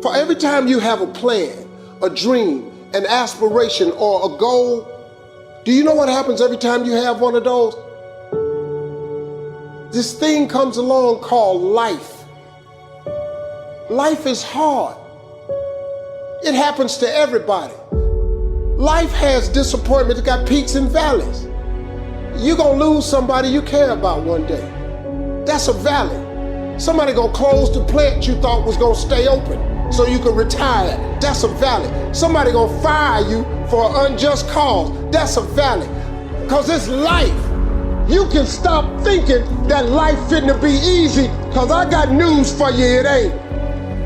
For every time you have a plan, a dream, an aspiration, or a goal, do you know what happens every time you have one of those? This thing comes along called life. Life is hard. It happens to everybody. Life has disappointment. It got peaks and valleys. You're gonna lose somebody you care about one day. That's a valley. Somebody gonna close the plant you thought was gonna stay open so you can retire. That's a valley. Somebody gonna fire you for an unjust cause. That's a valley. Cause it's life. You can stop thinking that life finna be easy, cause I got news for you, it ain't.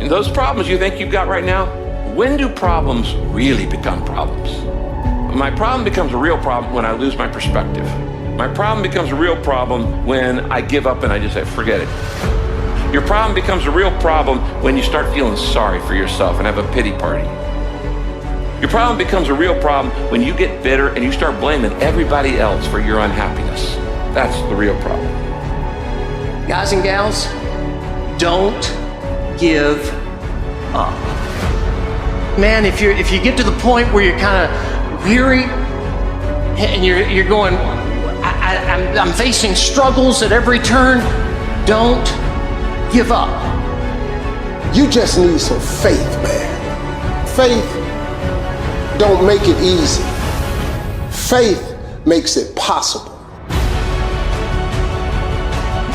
And those problems you think you've got right now, when do problems really become problems? My problem becomes a real problem when I lose my perspective. My problem becomes a real problem when I give up and I just say, forget it. Your problem becomes a real problem when you start feeling sorry for yourself and have a pity party. Your problem becomes a real problem when you get bitter and you start blaming everybody else for your unhappiness. That's the real problem. Guys and gals, don't give up. Man, if you get to the point where you're kind of weary and you're going, I'm facing struggles at every turn, don't give up. You just need some faith, man. Faith don't make it easy. Faith makes it possible.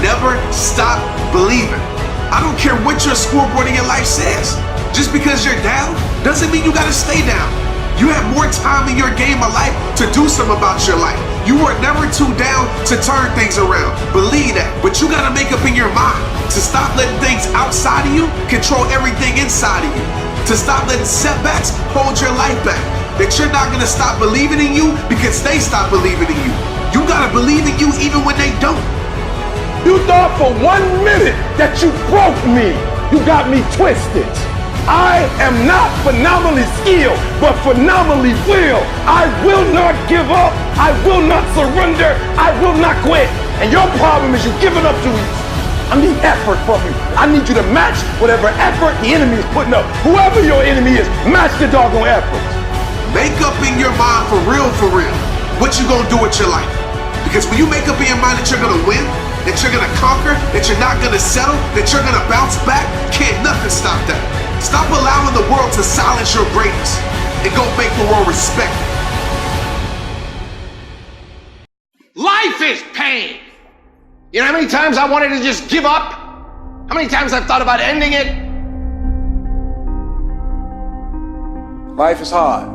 Never stop believing. I don't care what your scoreboard in your life says. Just because you're down doesn't mean you gotta stay down. You have more time in your game of life to do something about your life. You are never too down to turn things around. Believe that. But you gotta make up in your mind to stop letting things outside of you control everything inside of you. To stop letting setbacks hold your life back. That you're not gonna stop believing in you because they stop believing in you. You gotta believe in you even when they don't. You thought for 1 minute that you broke me. You got me twisted. I am not phenomenally skilled, but phenomenally willed. I will not give up. I will not surrender. I will not quit. And your problem is you're giving up too easy. I need effort from you. I need you to match whatever effort the enemy is putting up. Whoever your enemy is, match the doggone effort. Make up in your mind for real, what you gonna do with your life. Because when you make up in your mind that you're gonna win, that you're gonna conquer, that you're not gonna settle, that you're gonna bounce back, can't nothing stop that. Stop allowing the world to silence your greatness and go make the world respect you. Life is pain. You know how many times I wanted to just give up? How many times I've thought about ending it? Life is hard.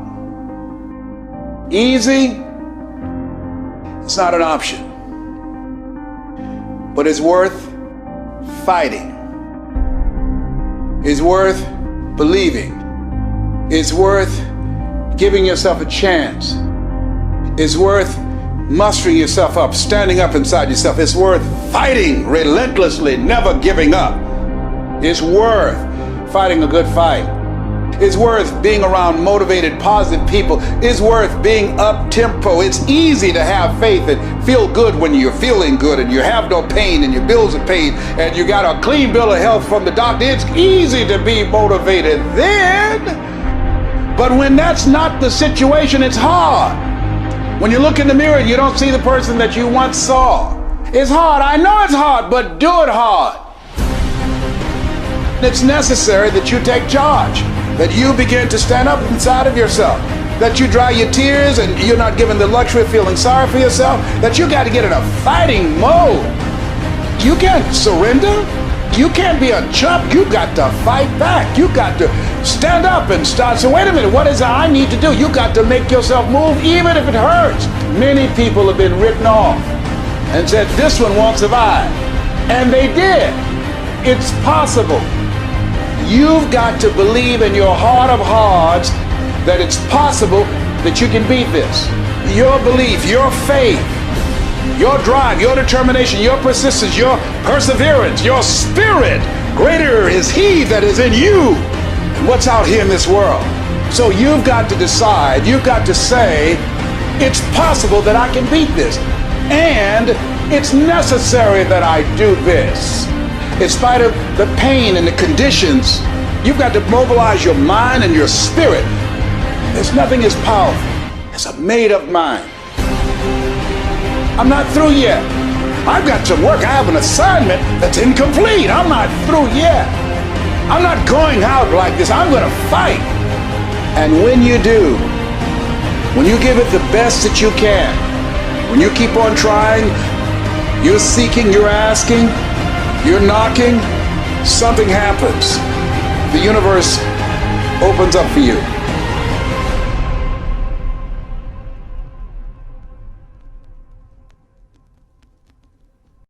Easy, it's not an option. But it's worth fighting. It's worth believing. It's worth giving yourself a chance. It's worth mustering yourself up, standing up inside yourself. It's worth fighting relentlessly, never giving up. It's worth fighting a good fight. It's worth being around motivated, positive people. It's worth being up-tempo. It's easy to have faith and feel good when you're feeling good and you have no pain and your bills are paid and you got a clean bill of health from the doctor. It's easy to be motivated then. But when that's not the situation, it's hard. When you look in the mirror, you don't see the person that you once saw. It's hard. I know it's hard, but do it hard. It's necessary that you take charge, that you begin to stand up inside of yourself, that you dry your tears and you're not given the luxury of feeling sorry for yourself, that you got to get in a fighting mode. You can't surrender. You can't be a chump. You got to fight back. You got to stand up and start. So wait a minute, what is it I need to do? You got to make yourself move even if it hurts. Many people have been written off and said, this one won't survive. And they did. It's possible. You've got to believe in your heart of hearts that it's possible that you can beat this. Your belief, your faith, your drive, your determination, your persistence, your perseverance, your spirit. Greater is He that is in you than what's out here in this world. So you've got to decide, you've got to say, it's possible that I can beat this. And it's necessary that I do this. In spite of the pain and the conditions You've got to mobilize your mind and your spirit. There's nothing as powerful as a made-up mind. I'm not through yet. I've got some work. I have an assignment that's incomplete. I'm not through yet. I'm not going out like this. I'm going to fight. And when you do, when you give it the best that you can, when you keep on trying, you're seeking, you're asking, you're knocking, something happens. The universe opens up for you.